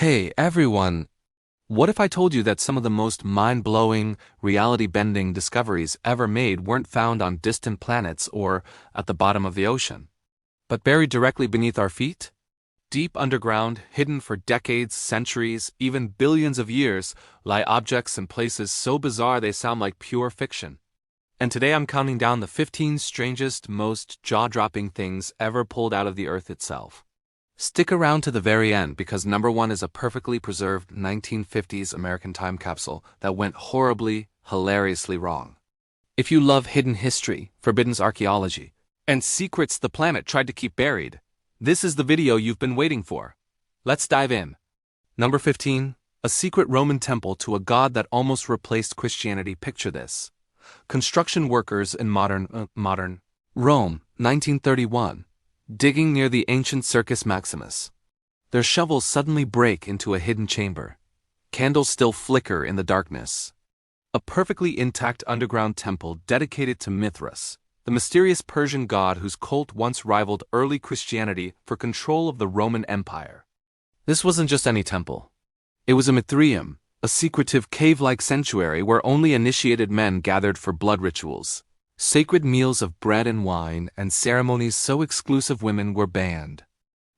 Hey everyone! What if I told you that some of the most mind-blowing, reality-bending discoveries ever made weren't found on distant planets or at the bottom of the ocean, but buried directly beneath our feet? Deep underground, hidden for decades, centuries, even billions of years, lie objects and places so bizarre they sound like pure fiction. And today I'm counting down the 15 strangest, most jaw-dropping things ever pulled out of the Earth itself. Stick around to the very end because number one is a perfectly preserved 1950s American time capsule that went horribly, hilariously wrong. If you love hidden history, forbidden archaeology, and secrets the planet tried to keep buried, this is the video you've been waiting for. Let's dive in. Number 15. A secret Roman temple to a god that almost replaced Christianity. Picture this. Construction workers in modern Rome, 1931. Digging near the ancient Circus Maximus. Their shovels suddenly break into a hidden chamber. Candles still flicker in the darkness. A perfectly intact underground temple dedicated to Mithras, the mysterious Persian god whose cult once rivaled early Christianity for control of the Roman Empire. This wasn't just any temple. It was a Mithraeum, a secretive cave-like sanctuary where only initiated men gathered for blood rituals. Sacred meals of bread and wine and ceremonies so exclusive women were banned.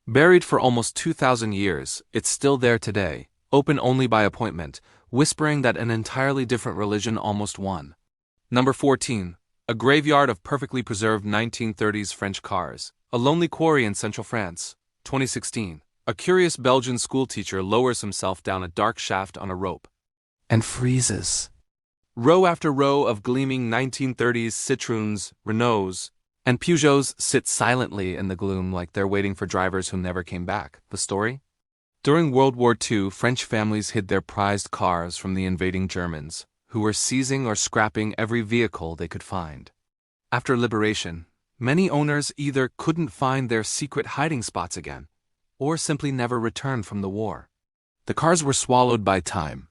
Buried for almost 2,000 years, it's still there today, open only by appointment, whispering that an entirely different religion almost won. Number 14. A graveyard of perfectly preserved 1930s French cars. A lonely quarry in central France. 2016. A curious Belgian schoolteacher lowers himself down a dark shaft on a rope and freezes. Row after row of gleaming 1930s Citroëns, Renaults, and Peugeots sit silently in the gloom like they're waiting for drivers who never came back. The story? During World War II, French families hid their prized cars from the invading Germans, who were seizing or scrapping every vehicle they could find. After liberation, many owners either couldn't find their secret hiding spots again, or simply never returned from the war. The cars were swallowed by time.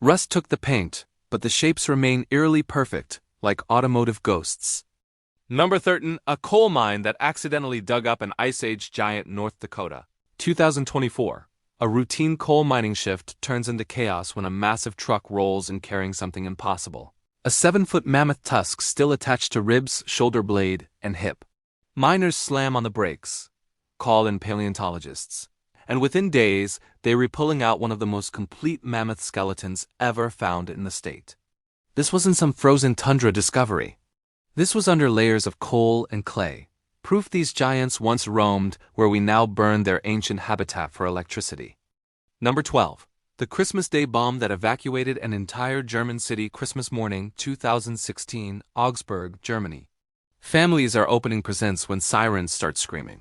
Rust took the paint, but the shapes remain eerily perfect, like automotive ghosts. Number 13. A coal mine that accidentally dug up an Ice Age giant. North Dakota. 2024. A routine coal mining shift turns into chaos when a massive truck rolls in carrying something impossible. A 7-foot mammoth tusk still attached to ribs, shoulder blade, and hip. Miners slam on the brakes, call in paleontologists, and within days, they were pulling out one of the most complete mammoth skeletons ever found in the state. This wasn't some frozen tundra discovery. This was under layers of coal and clay, proof these giants once roamed where we now burn their ancient habitat for electricity. Number 12. The Christmas Day bomb that evacuated an entire German city. Christmas morning, 2016, Augsburg, Germany. Families are opening presents when sirens start screaming.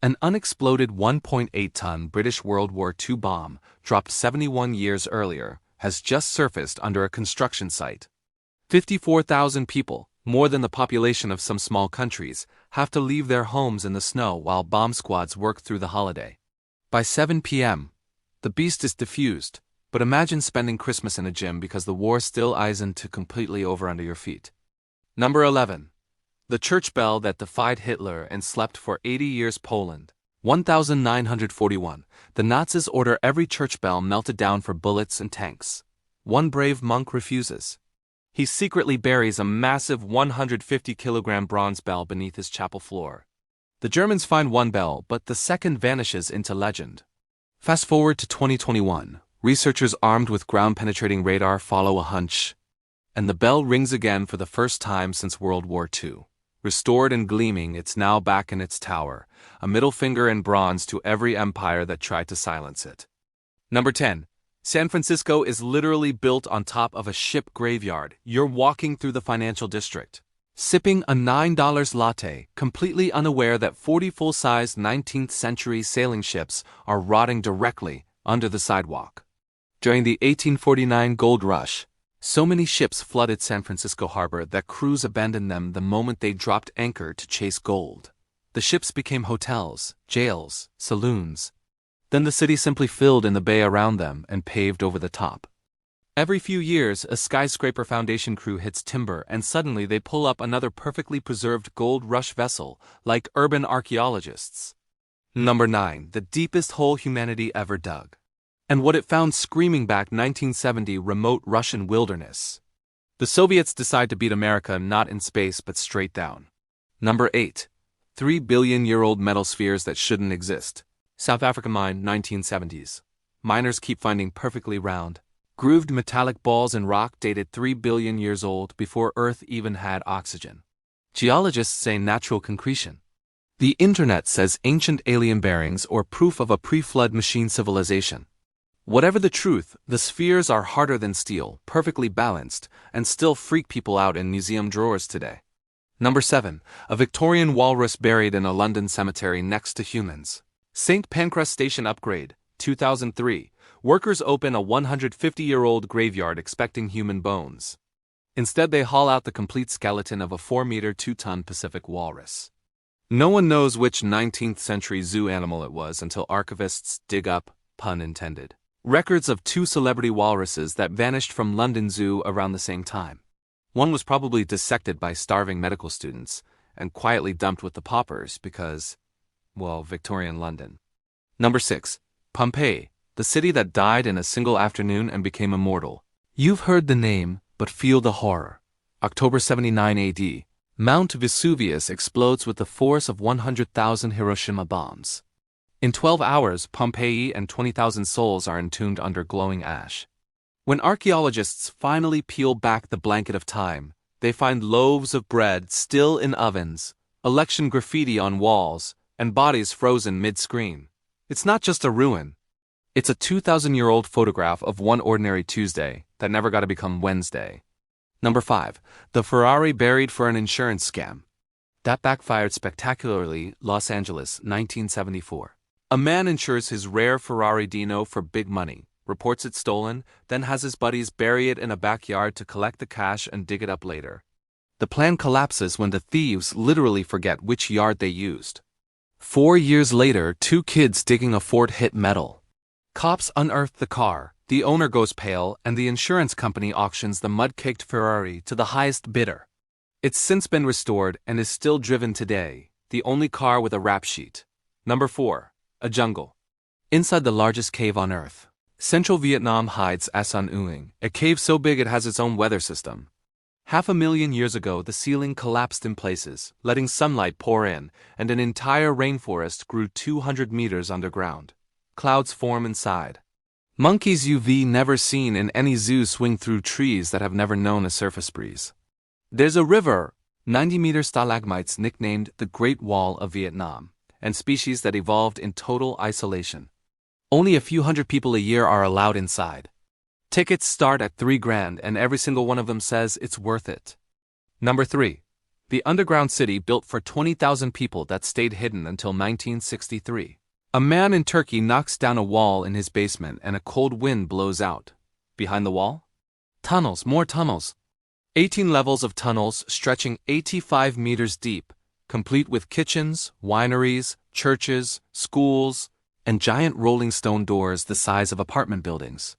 An unexploded 1.8-ton British World War II bomb, dropped 71 years earlier, has just surfaced under a construction site. 54,000 people, more than the population of some small countries, have to leave their homes in the snow while bomb squads work through the holiday. By 7 p.m., the beast is diffused, but imagine spending Christmas in a gym because the war still isn't completely over under your feet. Number 11. The church bell that defied Hitler and slept for 80 years. Poland. 1941. The Nazis order every church bell melted down for bullets and tanks. One brave monk refuses. He secretly buries a massive 150-kilogram bronze bell beneath his chapel floor. The Germans find one bell, but the second vanishes into legend. Fast forward to 2021. Researchers armed with ground-penetrating radar follow a hunch, and the bell rings again for the first time since World War II. Restored and gleaming, it's now back in its tower, a middle finger in bronze to every empire that tried to silence it. Number 10. San Francisco is literally built on top of a ship graveyard. You're walking through the financial district, sipping a $9 latte, completely unaware that 40 full-size 19th-century sailing ships are rotting directly under the sidewalk. During the 1849 gold rush, so many ships flooded San Francisco harbor that crews abandoned them the moment they dropped anchor to chase gold. The ships became hotels, jails, saloons. Then the city simply filled in the bay around them and paved over the top. Every few years, a skyscraper foundation crew hits timber and suddenly they pull up another perfectly preserved gold rush vessel, like urban archaeologists. Number 9. The deepest hole humanity ever dug. and what it found screaming back 1970 remote Russian wilderness. The Soviets decide to beat America not in space but straight down. Number 8. 3-billion-year-old metal spheres that shouldn't exist. South African mine, 1970s. Miners keep finding perfectly round, grooved metallic balls in rock dated 3 billion years old before Earth even had oxygen. Geologists say natural concretion. The internet says ancient alien bearings or proof of a pre-flood machine civilization. Whatever the truth, the spheres are harder than steel, perfectly balanced, and still freak people out in museum drawers today. Number 7. A Victorian walrus buried in a London cemetery next to humans. St. Pancras Station upgrade, 2003. Workers open a 150-year-old graveyard expecting human bones. Instead, they haul out the complete skeleton of a 4-meter, 2-ton Pacific walrus. No one knows which 19th century zoo animal it was until archivists dig up, pun intended, records of 2 celebrity walruses that vanished from London Zoo around the same time. One was probably dissected by starving medical students and quietly dumped with the paupers because, well, Victorian London. Number 6. Pompeii, the city that died in a single afternoon and became immortal. You've heard the name, but feel the horror. October 79 AD. Mount Vesuvius explodes with the force of 100,000 Hiroshima bombs. In 12 hours, Pompeii and 20,000 souls are entombed under glowing ash. When archaeologists finally peel back the blanket of time, they find loaves of bread still in ovens, election graffiti on walls, and bodies frozen mid-screen. It's not just a ruin. It's a 2,000-year-old photograph of one ordinary Tuesday that never got to become Wednesday. Number 5. The Ferrari buried for an insurance scam. That backfired spectacularly, Los Angeles, 1974. A man insures his rare Ferrari Dino for big money, reports it stolen, then has his buddies bury it in a backyard to collect the cash and dig it up later. The plan collapses when the thieves literally forget which yard they used. 4 years later, 2 kids digging a fort hit metal. Cops unearth the car, the owner goes pale, and the insurance company auctions the mud-caked Ferrari to the highest bidder. It's since been restored and is still driven today, the only car with a rap sheet. Number 4. A jungle. Inside the largest cave on Earth, Central Vietnam hides Asan Uing, a cave so big it has its own weather system. 500,000 years ago, the ceiling collapsed in places, letting sunlight pour in, and an entire rainforest grew 200 meters underground. Clouds form inside. Monkeys you've never seen in any zoo swing through trees that have never known a surface breeze. There's a river, 90-meter stalagmites nicknamed the Great Wall of Vietnam, and species that evolved in total isolation. Only a few hundred people a year are allowed inside. Tickets start at $3,000 and every single one of them says it's worth it. Number 3. The underground city built for 20,000 people that stayed hidden until 1963. A man in Turkey knocks down a wall in his basement and a cold wind blows out. Behind the wall? Tunnels, more tunnels. 18 levels of tunnels stretching 85 meters deep, complete with kitchens, wineries, churches, schools, and giant rolling stone doors the size of apartment buildings.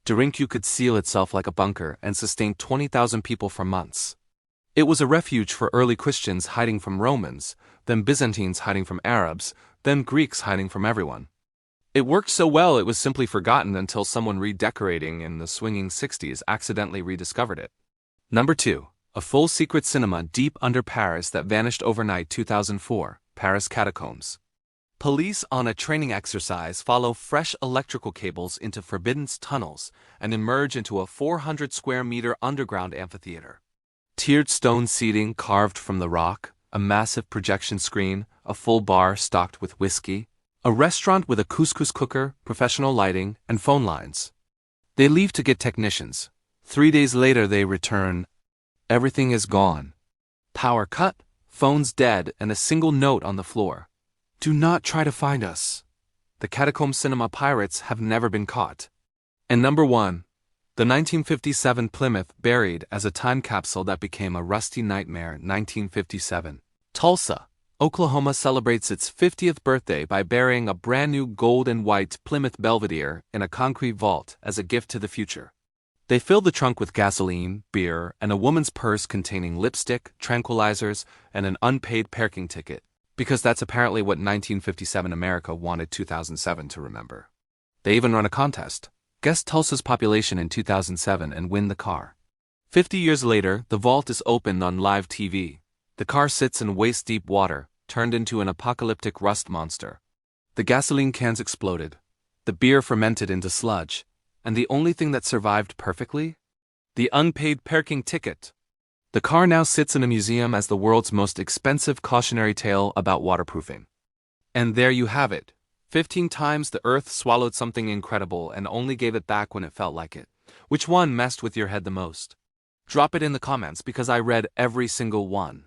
Derinku could seal itself like a bunker and sustain 20,000 people for months. It was a refuge for early Christians hiding from Romans, then Byzantines hiding from Arabs, then Greeks hiding from everyone. It worked so well it was simply forgotten until someone redecorating in the swinging 60s accidentally rediscovered it. Number 2. A full secret cinema deep under Paris that vanished overnight 2004, Paris catacombs. Police on a training exercise follow fresh electrical cables into forbidden tunnels and emerge into a 400-square-meter underground amphitheater. Tiered stone seating carved from the rock, a massive projection screen, a full bar stocked with whiskey, a restaurant with a couscous cooker, professional lighting, and phone lines. They leave to get technicians. 3 days later they return. Everything is gone. Power cut, phones dead, and a single note on the floor. Do not try to find us. The catacomb cinema pirates have never been caught. And number 1. The 1957 Plymouth buried as a time capsule that became a rusty nightmare. 1957. Tulsa, Oklahoma celebrates its 50th birthday by burying a brand new gold and white Plymouth Belvedere in a concrete vault as a gift to the future. They fill the trunk with gasoline, beer, and a woman's purse containing lipstick, tranquilizers, and an unpaid parking ticket, because that's apparently what 1957 America wanted 2007 to remember. They even run a contest. Guess Tulsa's population in 2007 and win the car. 50 years later, the vault is opened on live TV. The car sits in waist-deep water, turned into an apocalyptic rust monster. The gasoline cans exploded. The beer fermented into sludge. And the only thing that survived perfectly? The unpaid parking ticket. The car now sits in a museum as the world's most expensive cautionary tale about waterproofing. And there you have it. 15 times the Earth swallowed something incredible and only gave it back when it felt like it. Which one messed with your head the most? Drop it in the comments because I read every single one.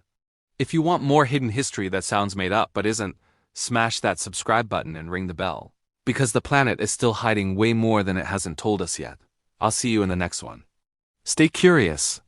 If you want more hidden history that sounds made up but isn't, smash that subscribe button and ring the bell. Because the planet is still hiding way more than it hasn't told us yet. I'll see you in the next one. Stay curious.